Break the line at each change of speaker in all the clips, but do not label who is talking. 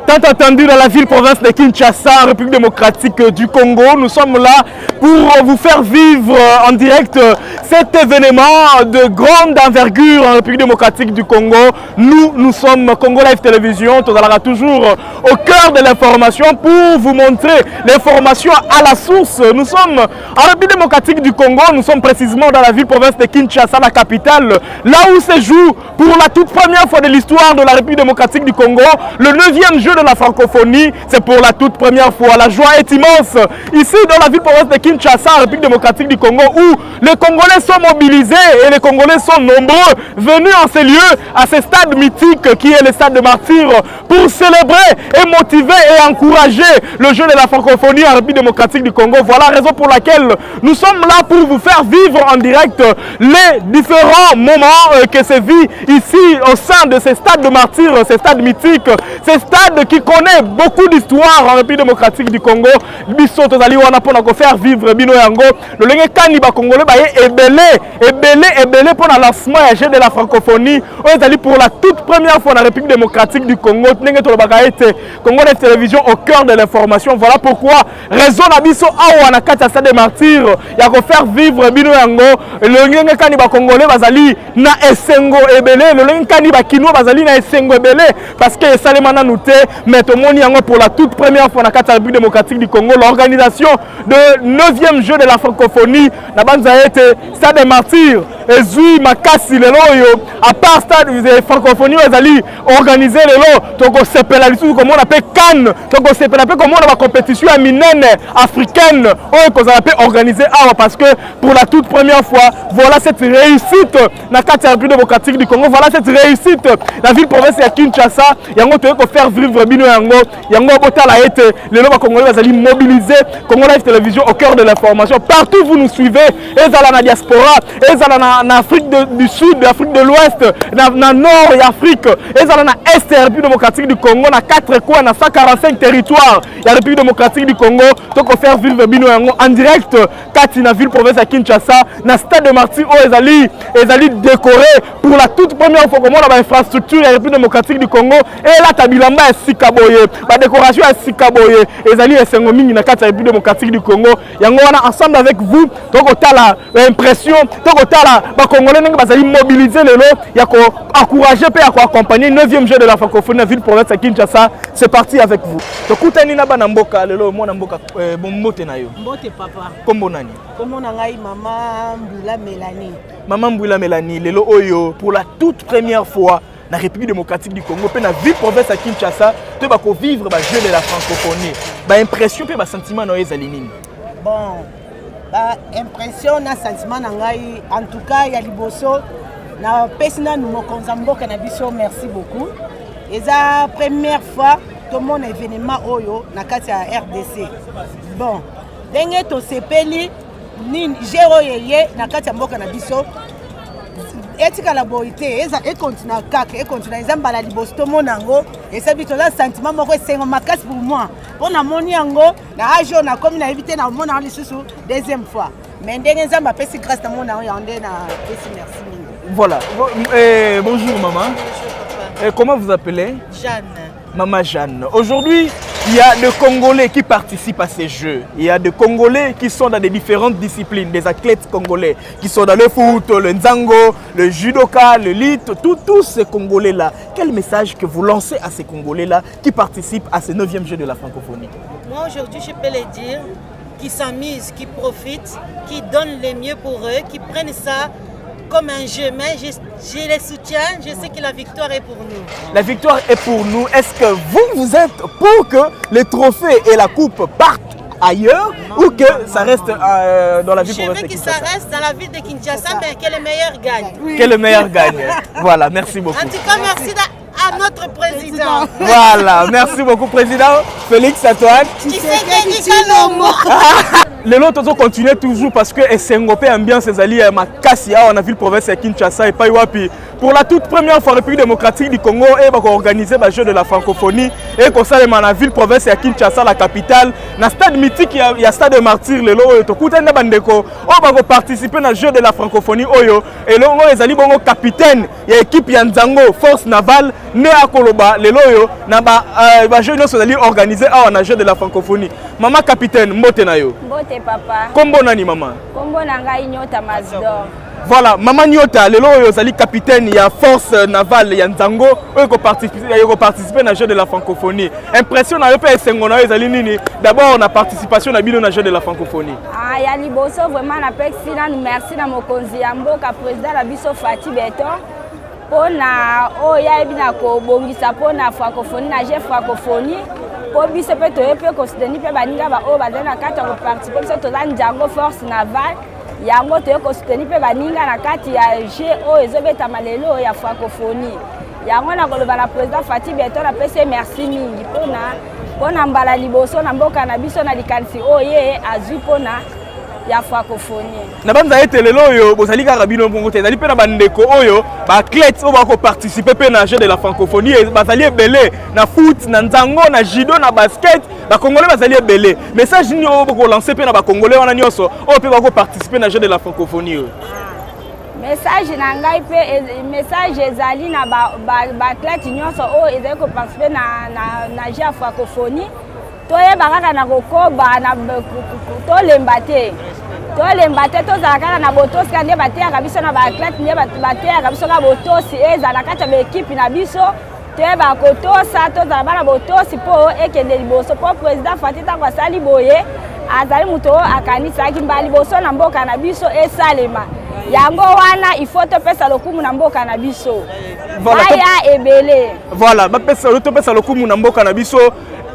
Tant attendu dans la ville-province de Kinshasa, République démocratique du Congo. Nous sommes là pour vous faire vivre en direct cet événement de grande envergure en République démocratique du Congo. Nous sommes Congo Live Télévision, on sera toujours au cœur de l'information pour vous montrer l'information à la source. Nous sommes en République démocratique du Congo, nous sommes précisément dans la ville-province de Kinshasa, la capitale, là où se joue pour la toute première fois de l'histoire de la République démocratique du Congo, le 9e jeu de la francophonie. C'est pour la toute première fois. La joie est immense ici dans la ville-province de Kinshasa, République démocratique du Congo, où les Congolais sont mobilisés et les Congolais sont nombreux venus en ces lieux, à ce stade mythique qui est le stade de Martyrs, pour célébrer et motiver et encourager le jeu de la francophonie en République démocratique du Congo. Voilà la raison pour laquelle nous sommes là pour vous faire vivre en direct les différents moments que se vit ici au sein de ce stade de Martyrs, ce stade mythique, ce stade qui connaît beaucoup d'histoire en République démocratique du Congo. Biso tozali wana pona ko faire vivre bino yango. Le lenge kani ba congolais ba ebele pour le lancement et jeu de la francophonie. Ozali pour la toute première fois dans la République démocratique du Congo. Ndenge to baka ete Congo Live Télévision au cœur de l'information. Voilà pourquoi raison na biso awa na kati stade de Martyrs ya ko faire vivre bino yango. Le lenge kani ba congolais bazali na esengo ebele. Le lenge kani ba kinois bazali na esengo ebele parce que salema na nouté. Mais pour la toute première fois dans la République démocratique du Congo, l'organisation de 9e jeu de la francophonie, Stade des Martyrs, et Zui Makasi, à part Stade de francophonie, ils allaient organiser les lots, comme on appelle Cannes, comme on a la compétition africaine, qu'on a organisé parce que pour la toute première fois, voilà cette réussite dans la République démocratique du Congo, voilà cette réussite, la ville-province de Kinshasa, il y a faire vivre bino yango botala ete lelo ba congolais bazali mobiliser Congo Live Télévision au cœur de l'information. Partout vous nous suivez, ezala na diaspora, ezala na Afrique du Sud, Afrique de l'Ouest, na Nord et Afrique, ezala na Est et République démocratique du Congo, na 4 coins, na 145 territoires, la République démocratique du Congo, donc faire vivre bino yango en direct kati na ville province à Kinshasa, na stade de Martyrs ezali décoré pour la toute première fois comme on a infrastructure la République démocratique du Congo et là tabilamba Sikaboye, la décoration à Sikaboye, et Zali et Sengomingi, la République démocratique du Congo. Yango wana ensemble avec vous, donc au tala l'impression, donc au tala, ba Congolais n'eng bazali mobiliser les lots, yako encourager et accompagner 9e jeu de la francophonie de la ville province à Kinshasa. C'est parti avec vous. Donc kutani na bana mboka lelo mona mboka mbote na yo. Mbote papa. Kombo nani? Kombo na ngai maman Mbula Mélanie. Maman Mbula Mélanie lelo oyo pour la toute première fois la République démocratique du Congo, puis la ville province à Kinshasa, tu vas vivre le jeu de la francophonie. Bah impression puis bah sentiment dans les alignés.
Bon, bah impression na sentiment nangai en tout cas il y a liboso na pesina nous mokonzambo kanabiso merci beaucoup. Et la première fois tout mon événement oyo na kati ya RDC. Bon, dengue to sepeli ni jero yeye na kati ya mboka na biso. Etika la boité et continue kaka et continue ezamba la libosto monango et ça bito la sentiment moko sengo makasi pour moi pona moni yango na ajo na comme na éviter na mona lisusu deuxième fois mais ndenge nzamba pesi grâce na mona yande na pesi merci.
Voilà, bonjour maman. Bonjour papa. Comment vous appelez?
Jeanne.
Maman Jeanne. Aujourd'hui, il y a des Congolais qui participent à ces jeux. Il y a des Congolais qui sont dans des différentes disciplines, des athlètes congolais qui sont dans le foot, le nzango, le judoka, le lit, tous ces Congolais-là. Quel message que vous lancez à ces Congolais-là qui participent à ce 9e jeu de la francophonie?
Moi aujourd'hui, je peux les dire qu'ils s'amusent, qu'ils profitent, qu'ils donnent le mieux pour eux, qu'ils prennent ça comme un jeu, mais je les soutiens, je sais que la victoire est pour nous.
La victoire est pour nous. Est-ce que vous êtes pour que les trophées et la coupe partent ailleurs ou que ça reste dans la ville province de Kinshasa?
Je veux que ça reste dans la ville de Kinshasa, mais que le meilleur gagne.
Oui. Que le meilleur gagne. Voilà, merci beaucoup.
En tout cas, merci à notre président.
Voilà, merci beaucoup président. Félix Antoine.
Qui s'est gagné Kalombo.
Les autres ont continué toujours parce que SNGOP ambiance ezali makasi on a vu le province de Kinshasa et pas wapi. Pour la toute première fois République démocratique du Congo et va organiser le jeu de la francophonie et comme ça la ville province de Kinshasa la capitale na stade mythique il y a stade de martyr le lo to kutana bandeko on va participer na jeu de la francophonie oyo et lo ezali bongo capitaine ya équipe ya Nzango force navale né à Koloba le loyo na ba jeu no ezali organisé na jeu de la francophonie. Maman capitaine mbote na yo.
Mbote papa.
Kombo nani maman?
Kombo nanga Nyota Masdor.
Voilà, maman Nyota, lelo oyo zali capitaine ya force navale ya Nzango, oyo ko participer na jeu de la francophonie. Impression na yo pe esengo na yo zali nini? D'abord na participation na bino na jeu de la francophonie.
Ah ya liboso vraiment na pexi na merci na mokonzi ya mboka président la biso Fati Beton. Pona oya ebina ko bongisa pona francophonie na jeu francophonie. Po biso pe toye pe ko soutenir pe baninga ba o bazana kati ko participer biso to za Nzango force navale. Yango toye ko soutenir pe baninga na kati ya jeu o ezobeta malelo ya francophonie. Yango na koloba na président Fati Beton na pese merci mingi pona mbala liboso na mboka na biso na likanisi oye azui pona ya francophonie.
Na banza ete lelo oyo bozali kaka bino bongo te ezali pe na bandeko oyo ba athlètes oyo bako participer pe na jeu de la francophonie bazali ebele na foot na Nzango na judo na basket ba congolais bazali ebele message ni oyo bako lancer pe na ba congolais wana nyonso oyo pe bako participer na jeu de la francophonie.
Message na ngai pe message ezali na ba athlètes nyonso oyo ezali ko participer na jeu ya francophonie toyeba kaka na kokoba na tolemba te tozala kaka na botosi ka nde bateyaka biso na baathlète nde bateyaka biso ka botosi ezala kati ya baekipe na biso toyeba kotosa tozala bana botosi mpo ekende liboso mpo président Fati ntango asali boye azali moto oyo akanisaki mbala liboso na mboka na biso esalema yango wana ifo topesa lokumu na mboka na biso baya ebele
voilà topesa lokumu na mboka na biso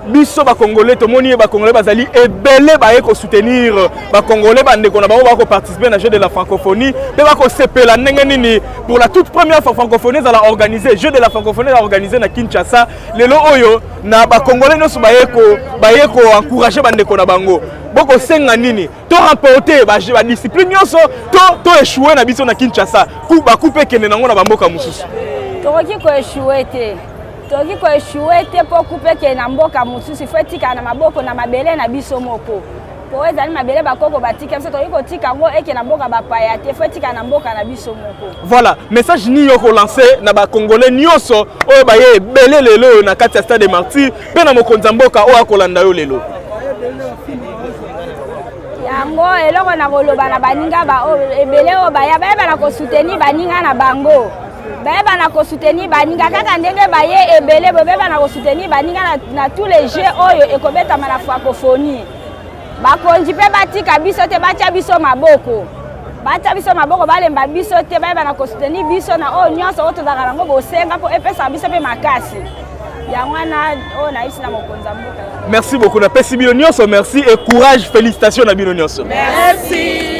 biso ba congolais to moni ba congolais bazali ebele ba ko soutenir ba congolais bandeko na ba ko participer na jeu de la francophonie pe ba ko sepela ndenge nini pour la toute première fois francophonie za la organiser jeu de la francophonie za organiser na Kinshasa lelo oyo na ba congolais no so ba ko encourager bandeko na bango boko senga nini to remporter ba discipline nyonso to échouer na biso na Kinshasa ku ba couper kene nango na bamboka mususu
toki ko échouer te toki ko échouer te po couper ke na mboka mususu faut tika na maboko na mabele na biso moko po ezali mabele bakoko batika biso toki ko tika ngo eke na mboka bapaya te faut tika na mboka na biso moko.
Voilà message ni yo ko lancer na ba congolais nyonso oyo ba ye belé lelo na kati ya stade de martyr pe na mokonza mboka oyo akolanda yo lelo
yango eloko na koloba na baninga ba ebele oyo baya na ko soutenir baninga na bango beba na ko soutenir baninga kaka ndenge baye ebele beba na ko soutenir baninga na tous les jeux oyo ekobeta na francophonie bakonji pe batika biso te batia biso maboko balemba biso te beba na ko soutenir biso na oyo nyonso oyo tozaka nango bosenga po epesa biso pe makasi yango wana oyo na isi na mokonza mboka.
Merci beaucoup na pesi bino nyonso merci et courage félicitations na bino nyonso.
Merci.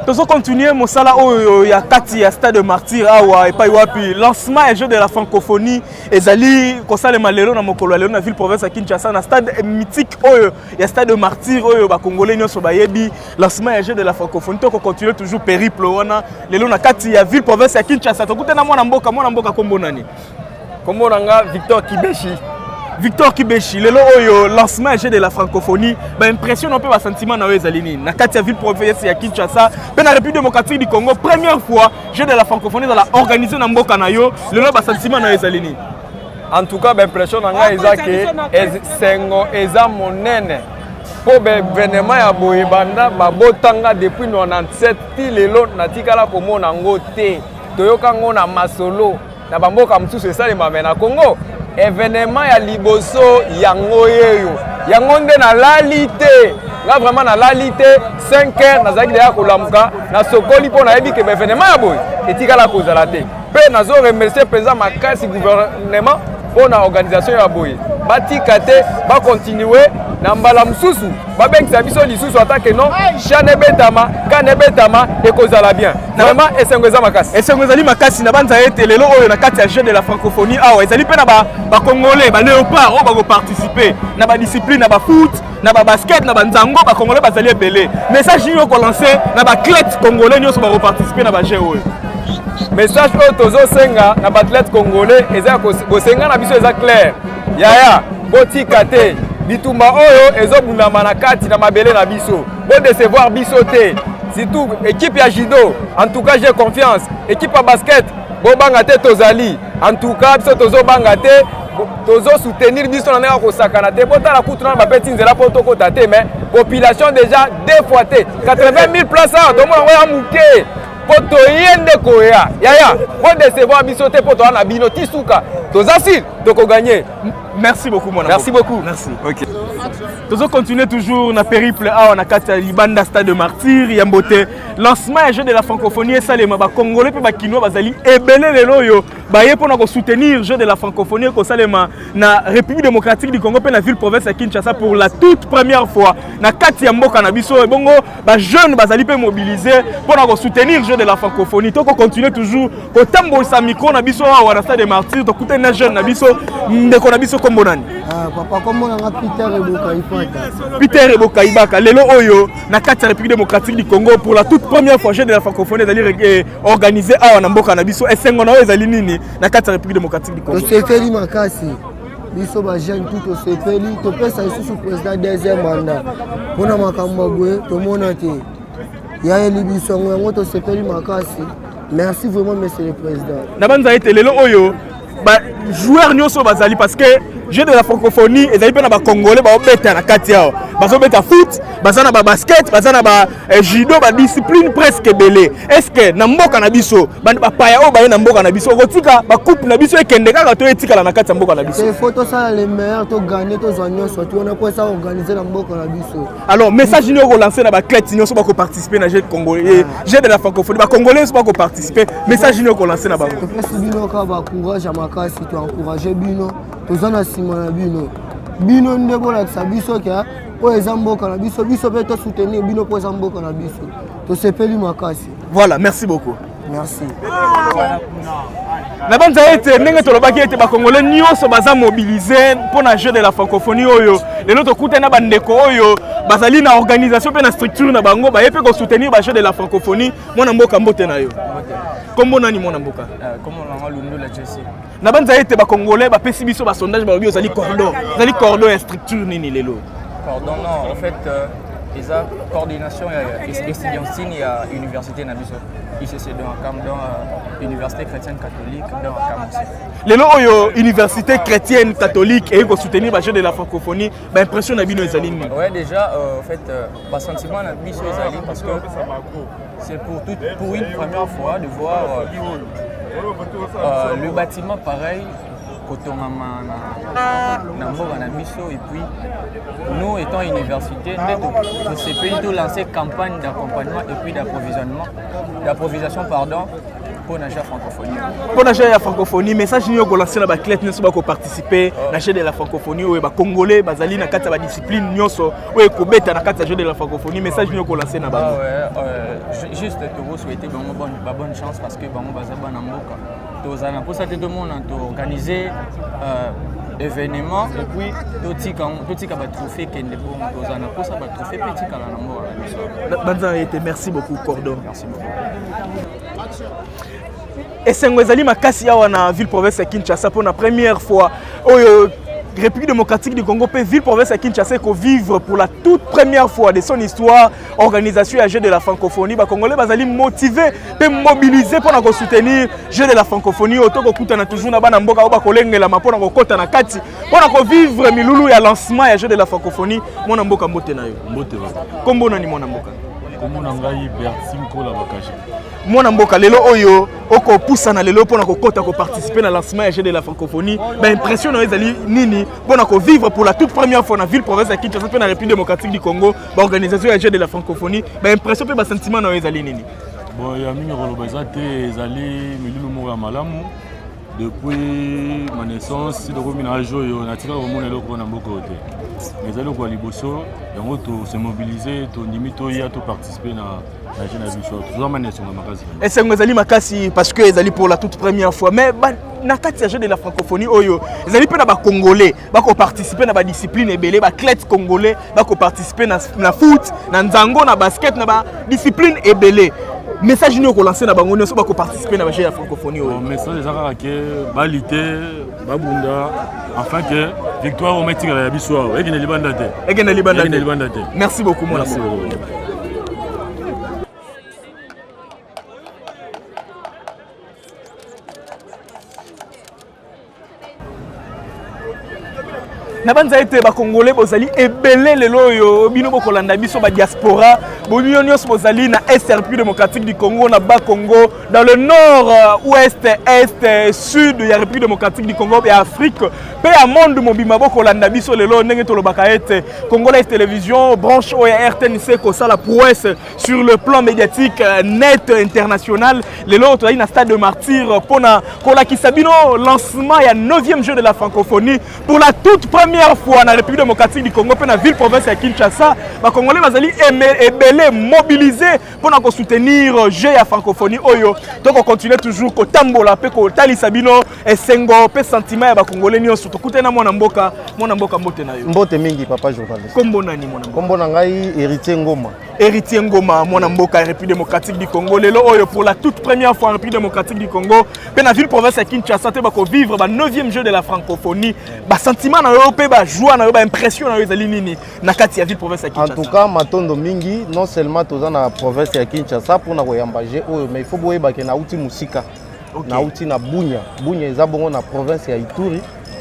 Tozo continuer mosala oyo ya kati ya stade de martyr awa epai wapi lancement et jeu de la francophonie ezali kosalema lelo na mokolo lelo na ville province ya Kinshasa na stade mythique oyo ya stade de martyr oyo ba congolais nyonso bayebi lancement et jeu de la francophonie to continuer toujours périple wana lelo na kati ya ville province ya Kinshasa tokutana mwana mboka kombo nani
kombo nanga
Victor Kibeshi lelo oyo lancement et jeu de la francophonie ba impression on peut ba sentiment na ezali nini na kati ya ville province ya Kinshasa pe na République démocratique du Congo première fois jeu de la francophonie dans la organiser na mboka na yo lelo ba sentiment na ezali nini.
En tout cas ba impression nanga eza ke sengo eza monene po be événement ya boye banda ba botanga depuis 97 ti lelo na tikala komona ngo te toyoka ngo na masolo na bamboka msusu esalema na Congo événement ya liboso yango yeyo yango nde na lalité nga vraiment na lalité 5h nazaki deya kolamuka na sokoli po nayebi ke événement ya boye etikala kozala te pe nazo remercier président makasi gouvernement po na organisation ya boye batika te bakontinue na mbala mosusu babengisa biso lisusu atake non chane betama kane betama ekozala bien vraiment esengo eza makasi
esengo ezali makasi na banza ete lelo oyo na kati ya jeu de la francophonie awa ezali pe na ba congolais ba léopard oyo bako participer na ba discipline na ba foot na ba basket na ba nzango ba congolais bazali ebele message yo ko lancer na ba athlètes congolais nyonso bako participer na ba jeu oyo
message oyo tozosenga na ba athlètes congolais eza kosenga na biso eza clair yaya botika te bitumba oyo ezobundama na kati na mabele na biso bo décevoir biso te surtout équipe ya judo en tout cas j'ai confiance équipe ya basket bo banga te tozali en tout cas biso tozobanga te tozo soutenir biso na ndenge kosakana te botala kutu na bapeti nzela po tokota te mais population déjà deux fois te 80 000 places awa tomona ngo ya moke po toyende koya yaya bo décevoir biso te po toa na bino tisuka toza sile tokoganye.
Merci beaucoup, mon ami.
Merci beaucoup.
Merci. Ok. Nous continuons toujours na périple à na kati Libanda Stade de Martyr Yambote. Lancement et jeu de la francophonie et ça les ba congolais pe ba kinois bazali ebele lelo yo ba ye pona ko soutenir jeu de la francophonie ko salema na République démocratique du Congo pe na ville province à Kinshasa pour la toute première fois na kati ya mboka na biso e bongo ba jeunes bazali pe mobiliser pona ko soutenir jeu de la francophonie. To ko continuer toujours ko tambolisa micro na biso wa na Stade de Martyr to kuta na jeune na biso ndeko na biso kombo nani
papa kombo na
Peter Eboka Ibaka lelo oyo na kati ya République démocratique du Congo pour la toute première fois jeu de la francophonie ezali organisé awa na mboka na biso esengo na oyo ezali nini na kati ya République démocratique du Congo
tosepeli makasi biso ba jeune tout tosepeli topesa lisusu président deuxième mandat mpona makambo boye tomona te yayeli biso yango tosepeli makasi. Merci vraiment monsieur le président
na banza ete lelo oyo ba joueur nyonso bazali parce que jeu de la francophonie ezali pe na ba congolais ba obeta na kati yao bazo beta foot bazana ba basket bazana ba judo ba discipline presque belé est-ce que na mboka na biso ba paya o ba na mboka na biso kotika ba coupe na biso ekende kaka to etika na kati ya mboka na biso
photo ça les meilleurs to gagner to zwanyo so tu on a pas ça organiser na mboka na biso.
Alors message ni ko lancer na ba athlètes nyonso ba ko participer na jeu congolais jeu de la francophonie ba congolais ba ko participer message ni ko lancer na ba
to pesi bino ka ba courage makasi to encourager bino tozana sima na bino bino ndeko la biso ka o ezamboka na biso biso pe to soutenir bino po ezamboka na biso to sepeli makasi.
Voilà, merci beaucoup.
Merci.
Na banza ete ndenge tolobaki ete ba congolais nyonso baza mobiliser pour na jeu de la francophonie oyo lelo tokuta na bandeko oyo bazali na organisation pe na structure na bango ba yepe ko soutenir ba jeu de la francophonie mona mboka mbote na yo kombo nani mona mboka
kombo na Lundu la Jesse
na banza ete ba congolais ba pesi biso ba sondage ba zali cordon et structure nini lelo
cordon non en fait ils ont coordination étudiantine et à université na biso ICC dans université chrétienne catholique dans Cameroun.
Lelo oyo université chrétienne catholique et ko soutenir ba jeu de la francophonie ba impression na bino ezali nini?
Ouais déjà en fait ba sentiment na biso ezali parce que c'est pour une première fois de voir le bâtiment pareil Kotomama na mboka na biso et puis nous étant université nous CPI tout lancer campagne d'accompagnement et puis d'approvisionnement pardon pour la francophonie.
Pour la francophonie message ni ko lancer na ba athlètes nyonso ba ko participer na jeu de la francophonie oyo ba congolais bazali na kati ya ba discipline nyonso oyo ko beta na kati ya jeu de la francophonie message ni ko lancer na ba
juste te vous souhaiter bonne chance parce que bango bazaba na mboka tozana pour ça tout le monde a organisé événement et puis totika ba trophée kende pour tozana pour ça ba trophée petit kala na mboka
banza été merci beaucoup Cordon.
Merci beaucoup.
Esengo ezali makasi awa na ville province ya Kinshasa pour la première fois oyo République démocratique du Congo peut ville province à Kinshasa ko vivre pour la toute première fois de son histoire organisation à jeu de la francophonie ba congolais bazali motivé pe mobiliser pour na soutenir jeu de la francophonie auto ko kutana toujours na bana mboka ba kolengela mapona ko kota na kati pour na ko vivre milulu ya lancement ya jeu de la francophonie mona mboka mbote na yo
mbote ba
kombo nani mona mboka
kombo na ngai Bersimko la bakaje
mwana mboka lelo oyo oko poussa na lelo pona ko kota ko participer na lancement ya jeu de la francophonie ba impression na ezali nini pona ko vivre pour la toute première fois na ville province ya Kinshasa pe na République démocratique du Congo ba organisation ya jeu de la francophonie ba impression pe ba sentiment na ezali nini
bon ya mingi ko lobeza te ezali milulu mo ya malamu depuis ma naissance, si le ménage on a tiré au monde le qu'on a beaucoup côté. Mais alors quoi liboso, yango to se mobiliser, to nimito ya to participer na jeune abisso. Toujours ma naissance makasi.
Et c'est ngozali makasi parce que ezali pour la toute première fois. Mais na kati ya jeu de la francophonie oyo, ezali pe na ba congolais, ba ko participer na ba discipline ebele, ba athlètes congolais, ba ko participer na foot, na nzango, na basket, na ba discipline ebele. Message nous relancer na bango nyonso ba ko participer na ba jeu de la francophonie oyo.
Message ezaka ke balite, babunda afin que victoire au metti la biso. Egene libanda te.
Egene libanda te. Merci beaucoup mon
Merci.
Nabanza ete ba congolais bozali ebele lelo yo bino bokolanda biso ba diaspora bonyo nyos bozali na Est République démocratique du Congo na bas Congo dans le nord ouest est sud ya République démocratique du Congo et Afrique pe a monde mobima bokolanda biso lelo ndenge to lobaka ete Congolais télévision branche o ya RTNC ko sala prouesse sur le plan médiatique net international lelo to na stade de martyr pona kolakisa bino lancement ya 9e jeu de la francophonie pour la toute première fois dans la République démocratique du Congo, dans la ville province de Kinshasa, les Congolais sont mobilisés pour soutenir le jeu de la francophonie. Donc on continue toujours à tambola, à talisabino, et sengo, et sentiment de Congolais. Surtout que mon amboka mbote na yo.
Mbote mingi papa journaliste.
Kombo nani mon amboka?
Kombo nangai Héritier Ngoma.
Héritier Ngoma, mon amboka République démocratique du Congo. Lelo pour la toute première fois en République démocratique du Congo, dans la ville province de Kinshasa, on vivre le 9e jeu de la francophonie. Sentiment na yo ba joie na yo ba impression na yo ezali nini na kati ya ville province ya Kinshasa.
En tout cas matondo mingi non seulement toza na province ya Kinshasa pour na koyambaje oyo mais il faut boyeba ke na uti musika na uti na Bunya eza bongo na province ya Ituri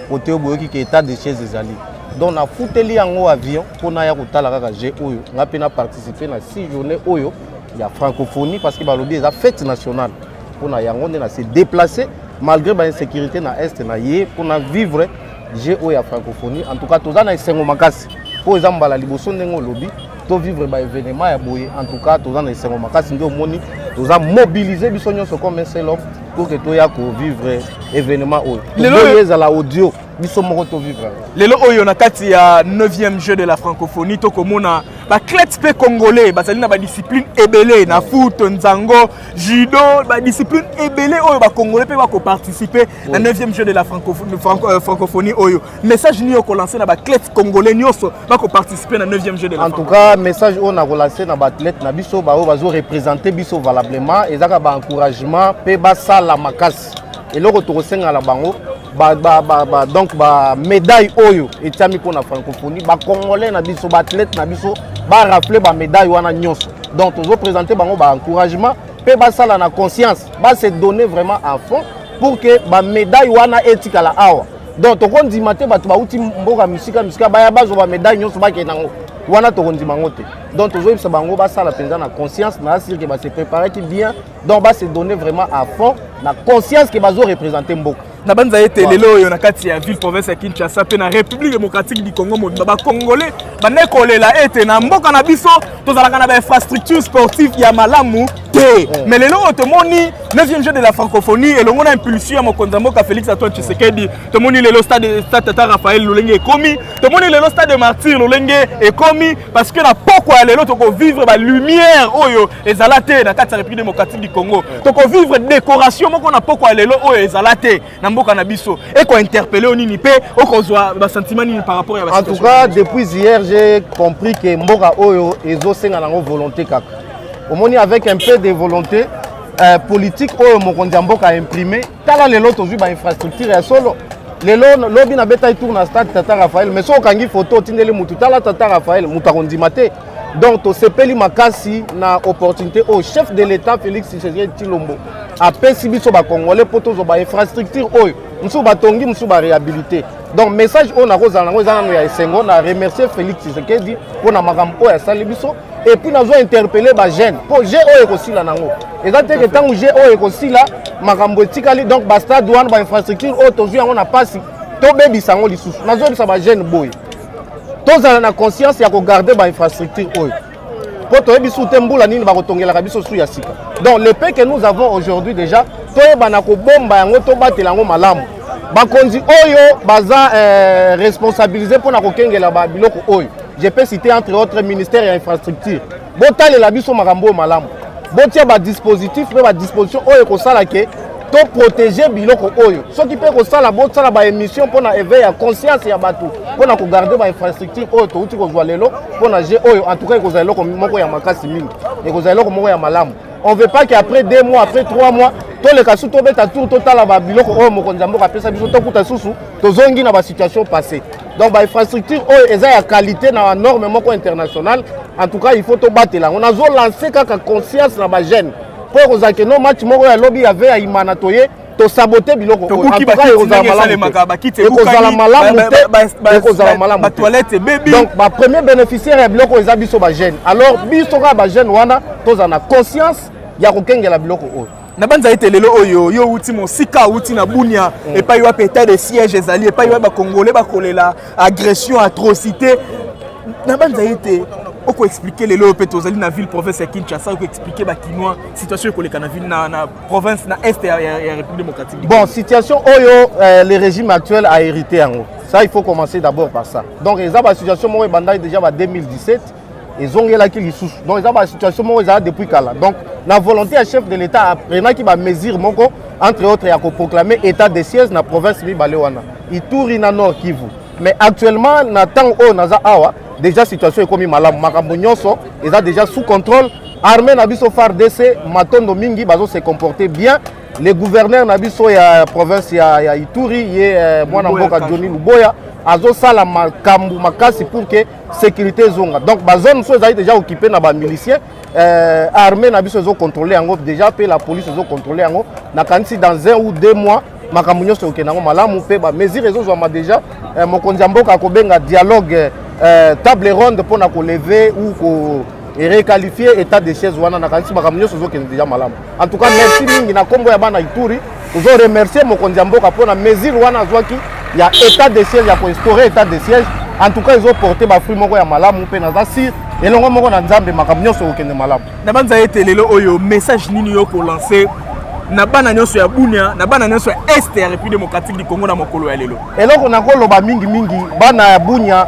côté boyoki ke état de siège ezali donc na futeli yango avion pour na ya kotala kaka je oyo nga pe na participer na 6 journées oyo ya francophonie parce que balobi eza fête nationale pour na yango na se déplacer malgré ba insécurité na est na ye pour na vivre j'ai eu la francophonie en tout cas tous na esengo makasi po ezamba la liboso ndengo lobby to vivre ba événement ya boye en tout cas tous na esengo makasi ndio moni tous mobiliser biso nyonso comme un seul homme pour que to ya ko vivre événement oyo lelo ezala audio biso moko to vivre
lelo oyo na kati ya 9e jeu de la francophonie to komona ba athlètes pe congolais bazali na ba discipline ebele na foot nzango judo ba discipline ebele oyo ba congolais pe ba ko participer na 9e jeu de la francophonie oyo message ni ko lancer na ba athlètes congolais nyonso ba ko participer na 9e jeu de la
en tout cas message on a relancé na ba athlètes na biso ba o bazo représenter biso valablement ezaka ba encouragement pe ba sala makasi eloko to kosenga la bango donc ba médaille oyo etiami pour la francophonie ba congolais na biso ba athlète na biso ba rappeler ba médaille wana nyonso donc tozo présenter bango ba encouragement pe ba sala na conscience ba se donner vraiment à fond pour que ba médaille wana etikala awa donc to kondima te bato ba uti mboka musika ba ya bazo ba médaille nyonso ba ke nango wana to kondima ngote donc tozo yebisa bango ba sala penza na conscience na asir que ba se préparer qui bien donc ba se donner vraiment à fond na conscience que bazo représenter mboka
na banza ete lelo yo na kati ya ville province ya Kinshasa pe na République démocratique du Congo ba congolais banekolela ete na mboka na biso tozalaka na ba infrastructure sportive ya malamu te mais lelo otomoni 9e jeu de la francophonie elongo na impulsion ya mokonzi mboka Félix Antoine Tshisekedi tomoni lelo stade Tata Raphaël Lolenge ekomi tomoni lelo stade de Martyr Lolenge ekomi parce que na poko ya lelo toko vivre ba lumière oyo ezala te na kati ya République démocratique du Congo toko vivre décoration moko na poko ya lelo oyo ezala te na mboka na biso et ko interpeller onini pe okozwa ba sentiment ni par rapport à
en tout cas depuis hier j'ai compris que mboka oyo ezosenga nango volonté kaka omoni avec un peu de volonté politique oyo mokonzi mboka a imprimé tala lelo tozwi ba infrastructure ya solo lelo lobi na beta tour na stade Tata Raphaël mais so kangi photo tindeli mutu tala Tata Raphaël mutu akondima te donc to sepeli makasi na opportunité au chef de l'état Félix Tshisekedi Tshilombo apesi biso ba congolais po tozo ba infrastructure oyo musu batongi musu ba réhabiliter donc message on a kozala ngo ezana ya esengo na remercier Félix Tshisekedi pour na makambo oyo asali biso et puis nazo interpeller ba jeune po je oyo kosila nango ezate ke tangu je oyo kosila makambo etikali donc ba stade wana ba infrastructure oyo tozwi yango na pasi to bebisa ngo lisusu nazo bisa ba jeune boy tozala na conscience ya ko garder ba infrastructure oyo po to ebisu te mbula nini ba kotongela biso su ya sika donc le paix que nous avons aujourd'hui déjà toyebana kobomba yango tobatela yango malamu bakonzi oyo baza responsabilisé mpona kokengela biloko oyo. Je peux citer entre autres ministère et infrastructure. Botalela biso makambo malamu. Botia ba dispositif pe ba disposition oyo kosala ke to protéger biloko oyo. Soki pe kosala botala ba émission mpona éveil ya conscience ya bato mpona ko garder ba infrastructure oyo to uti kozwa lelo mpona je oyo en tout cas kozala loko moko ya makasi mingi. Et kozala loko moko ya malamu. On veut pas qu'après 2 mois, après 3 mois, tous les cas sous tobeta tour total à babiloko oyo mokonzi mboka pesa biso to kuta susu to zongi na ba situation passée. Donc ba infrastructure oyo eza ya qualité na norme moko internationale. En tout cas, il faut to batela. On a zo lancé kaka conscience na ba jeune. Pour kozake no match moko ya lobby avait à imana toye to saboter biloko oyo. En tout cas, kozala malamu. Ba toilette baby. Donc ba premier bénéficiaire ya biloko eza biso ba jeune. Alors biso ka ba jeune wana tozana conscience ya kokengela biloko oyo.
Na banza ete lelo oyo yo uti mosika uti na bunia et pas yo péter des sièges ezali et pas yo ba congolais ba kolela agression atrocité na banza ete oko expliquer lelo pe tozali na ville province ya Kinshasa oko expliquer ba kinois situation ekoleka na ville na province na est ya République démocratique.
Bon, situation oyo le régime actuel a hérité yango. Ça il faut commencer d'abord par ça. Donc eza ba situation mo banda déjà ba 2017 ils ont là qui donc ils ont une situation depuis kala. Donc la volonté à chef de l'État après qui va mesure moko entre autres à proclamer état de siège na province mi balewana Ituri na Nord Kivu. Mais actuellement na temps o naza awa déjà situation est comme malamu makambo nyonso ils ont déjà sous contrôle armée na biso FARDC matondo mingi bazo se comporter bien. Le gouverneur na biso ya province ya Ituri ye mwana mboka Johnny Luboya azo sala makambu makasi pour que sécurité zonga. Donc ba zone so ezali déjà occupé na ba miliciens armée na biso zo contrôler yango déjà pe la police zo contrôler yango na kanisi dans 1 ou 2 mois makambu nyonso okenango malamu pe ba mesure ezo zwa déjà mokonzi mboka kobenga dialogue table ronde pour na ko lever ou ko et requalifier état de siège wana na kanisi makambu nyonso zo ken déjà malamu. En tout cas merci mingi na kombo ya bana Ituri ozo remercier mokonzi mboka pour na mesure wana zwaki il y a état de siège, il y a pour instaurer état de siège. En tout cas, ils ont porté ma fruit moko ya malamu pe na zasir et longo moko na nzambe makamnyo so okende malamu.
Na banza ete lelo oyo message nini yo ko lancer na bana nyonso ya Bunia, na bana nyonso ya Est ya République démocratique du Congo na mokolo ya lelo.
Eloko na ko loba mingi bana ya Bunia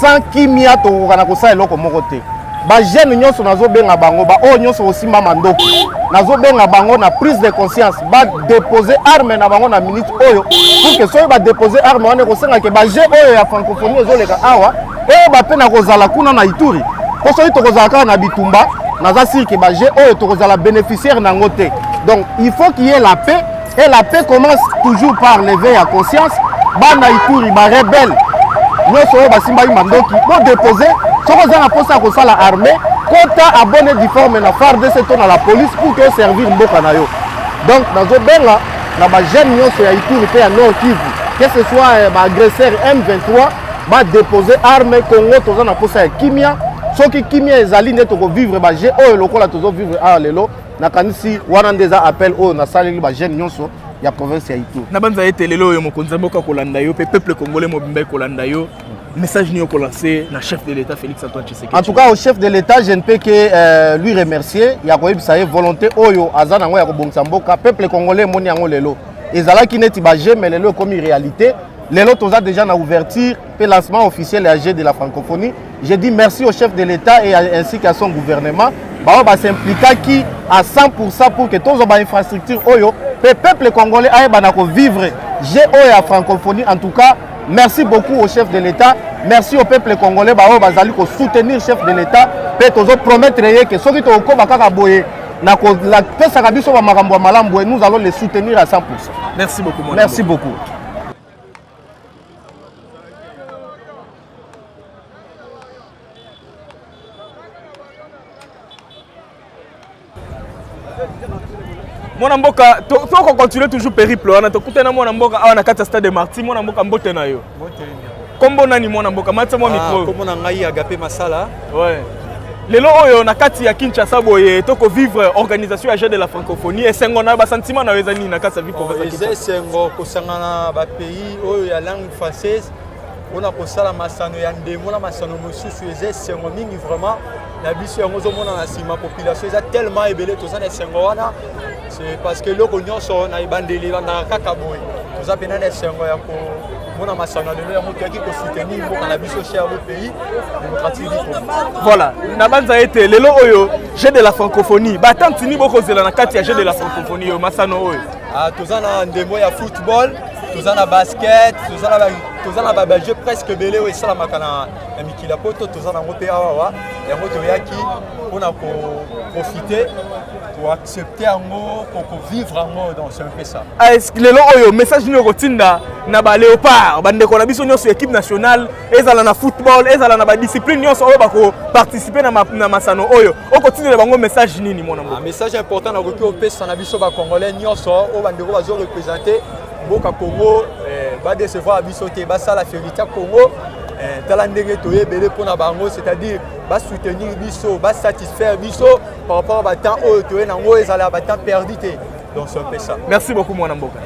sans kimia to kana ko sa eloko moko te. Ba jeune nyonso nazo benga bango ba o nyonso osimba mandoko nazo benga bango na prise de conscience ba déposer arme na bango na minute oyo pour que soyo ba déposer arme wana ko senga ke ba je oyo ya francophonie ezoleka awa e ba pe na kozala kuna na Ituri ko soyo to kozala ka na bitumba naza sûr que ba je oyo to kozala bénéficiaire na ngote. Donc il faut qu'il y ait la paix et la paix commence toujours par l'éveil à conscience. Ba na Ituri ba rebelle nyonso oyo basimba mandoki pour déposer. Si vous avez posé à la armée, quand tu as abonné du forme na FARDC à la police pour te servir mboka na yo. Donc dans ce benga, na ba jeune nyonso ya Ituri pe ya Nord Kivu, que ce soit ba agresseur M23, ba déposer arme Congo toza na posa ya kimia, soki kimia ezali nde to vivre ba je oyo lokola tozo vivre a lelo na kanisi wana ndeza appel oyo na saleli ba jeune nyonso ya province ya Ituri.
Na banza ete lelo oyo mokonzi mboka kolanda yo pe peuple congolais mobimba kolanda yo. Message n'y a lancé le chef de l'État Félix Antoine Tshisekedi.
En tout cas, au chef de l'État, je ne peux que lui remercier. Il y a une volonté oyo azana ya kobongsamboka peuple congolais moni yango lelo. Ezala ki neti ba mais lelo comme réalité. Lelo toza déjà na ouverture pe lancement officiel de la francophonie. Je dis merci au chef de l'État et ainsi qu'à son gouvernement. Ba s'impliquer qui à 100% pour que tous les infrastructures oyo pe peuple congolais aille banako vivre oyo ya francophonie. En tout cas, merci beaucoup au chef de l'État, merci au peuple congolais bah bazali ko soutenir chef de l'État, pe tozo promettre que soki to ko bakaka boye na ko la pesa kabiso ba makambo malambo nous allons les soutenir à 100%.
Merci beaucoup mon
Merci beaucoup.
Mon mboka to continuer toujours périple on a to kutana mon mboka awa na kata stade de Marty mon mboka mbote na yo kombo nani mon mboka matsa mo micro
kombo na ngai Agapé Masala
ouais lelo oyo na kati ya Kinshasa boye to ko vivre organisation ya de la francophonie et sengo na ba sentiment na ezani na kata vie province
ya sengo ko sangana ba pays oyo ya langue française on a ko sala masano ya ndemo na masano mosusu sengo mingi vraiment la biso yango zo mona na sima population eza tellement ebele to sana sengo wana C'est parce que le cognon son na ibandeli na kakaboy. Nous avons pénal esengo ya ko mona masana de le moto qui ko soutenir pour na biso cher au pays démocratique.
Voilà, na banza été lelo oyo jeu de la francophonie. Ba tantini boko zela na kati ya jeu de la francophonie yo masano oyo. Ah
tozana ndemo ya football, tozana basket, tozana ba jeu presque belé o esala makana ya mikila poto tozana ngope awa ya moto yaki on a profiter pour accepter en mot, pour vivre en mot, donc c'est un peu ça.
Est-ce que le message nous rotinda na ba léopard, bande ko na biso nyonso équipe nationale, ezala na football, ezala na ba discipline nyonso oyo bako participer na masano oyo. O continue le bango message nini mon amour.
Un message important na ko pesa na biso ba congolais nyonso o bande ko bazo représenter Boka Congo, ba décevoir biso te ba sala fierté Congo. C'est-à-dire soutenir biso, satisfaire biso par rapport à temps perdu. Donc c'est un peu ça.
Merci beaucoup mon Mboka.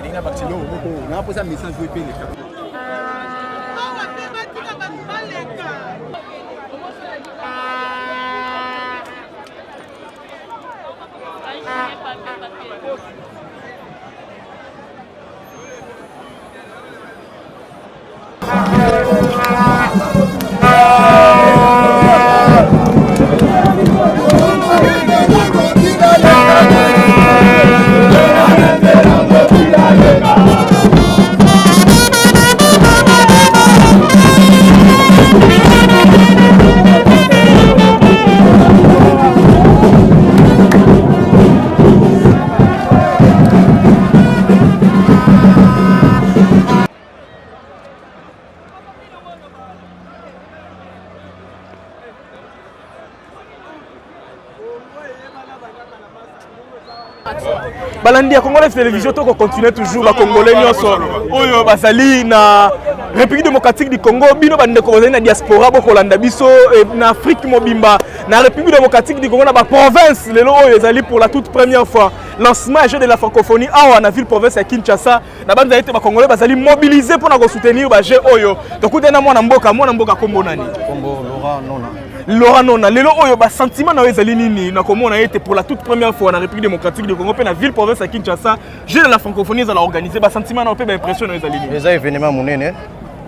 Balandi ya Congolais télévision to continuer toujours ba Congolais nyonso oyo bazali na République démocratique du Congo bino bande ko na diaspora boko landa biso na Afrique mobimba na République démocratique du Congo na ba province lelo oyo ezali pour la toute première fois lancement jeu de la francophonie awa na ville province ya Kinshasa na bande été ba Congolais bazali mobiliser pour na ko soutenir ba jeu oyo to kutena mwana mboka kombo nani
kombo Laurent Nona
Laurent Nona, lelo oyo ba sentiment na ezali nini na komona été pour la toute première fois na République démocratique du Congo pe na ville province à Kinshasa, jeu de la francophonie za la organiser ba sentiment na pe ba impression na ezali nini.
Les événements monene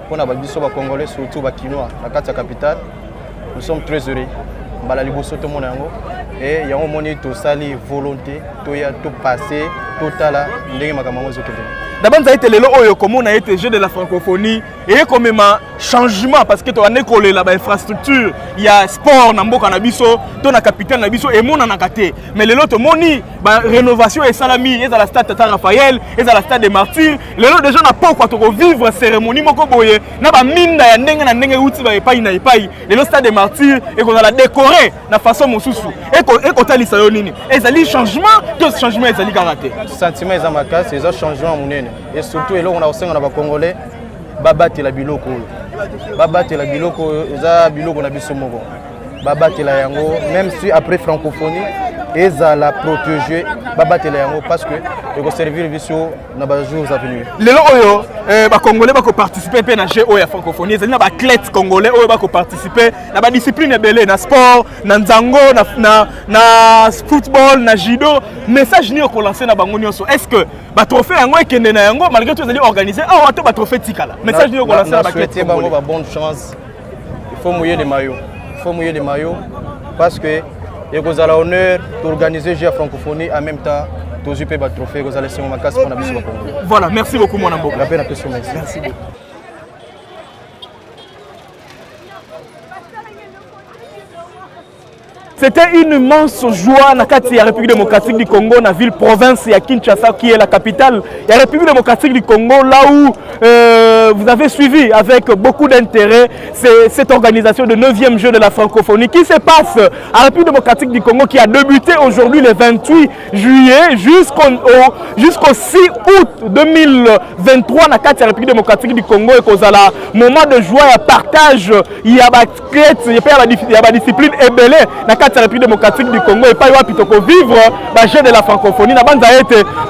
pona ba biso ba congolais surtout ba kinois na kati ya capitale. Nous sommes très heureux. Bala liboso to mona yango et yango moni to sali volonté to ya to passer totala ndenge makambo zo kende.
D'abord, ça a été le oyo comme on a été jeu de la francophonie et comme un changement parce que tu as école là infrastructure, il y a sport na mboka na biso, to na capitale na biso et mon na katé. Mais le lot moni ba rénovation et salami et dans la stade Tata Raphaël et dans la stade des Martyrs, le lot déjà n'a pas quoi to vivre cérémonie moko boye na ba minda ya ndenge uti ba epai na epai. Le stade des Martyrs et qu'on a la décorer na façon mosusu. Et ko talisa yo nini. Et ça li changement, tout changement et ça li karaté.
Sentiment et amaka, c'est un changement monene. Et surtout, on a aussi un Congolais, Babati la biloko. Babati la biloko, eza biloko na biso moko. Babati la yango, même si après francophonie, eza la protéger, babati la yango parce que il va servir biso na ba jours à venir.
Lelo oyo, ba Congolais ba ko participer pe na jeu oyo francophonie, ezali na ba athlètes congolais oyo ba ko participer na ba discipline belé na sport, na nzango, na football, na judo. Message ni ko lancer na bango nyonso. Est-ce que ba trophée yango ekende na yango malgré tout ezali organisé awa to ba trophée tikala. Message ni ko lancer na ba athlètes
bango ba bonne chance. Il faut mouiller les maillots. Il faut mouiller les maillots parce que il y a l'honneur d'organiser la francophonie en même temps de jouer le trophée.
Voilà, merci beaucoup mon amour.
Merci beaucoup.
C'était une immense joie dans la République démocratique du Congo, dans la ville province de Kinshasa, qui est la capitale. La République démocratique du Congo, là où vous avez suivi avec beaucoup d'intérêt cette organisation de 9e jeu de la francophonie qui se passe à la République démocratique du Congo, qui a débuté aujourd'hui le 28 juillet jusqu'au 6 août 2023 dans la République démocratique du Congo. Et qu'au moment de joie et partage, il y a la discipline ébélée dans la République démocratique du Congo et pas pour vivre le jeu de la francophonie.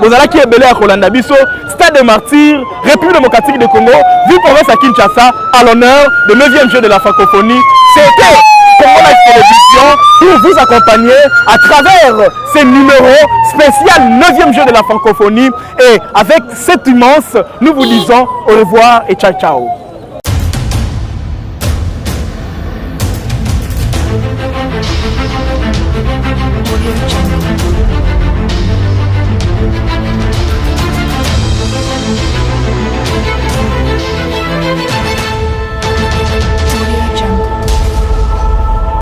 Vous avez qui est belé à Rolanda Bisso, Stade des Martyrs, République démocratique du Congo, ville province à Kinshasa, à l'honneur de 9e jeu de la francophonie. C'était Congo Live Télévision pour vous accompagner à travers ces numéros spécial 9e jeu de la francophonie. Et avec cette immense, nous vous disons au revoir et ciao ciao.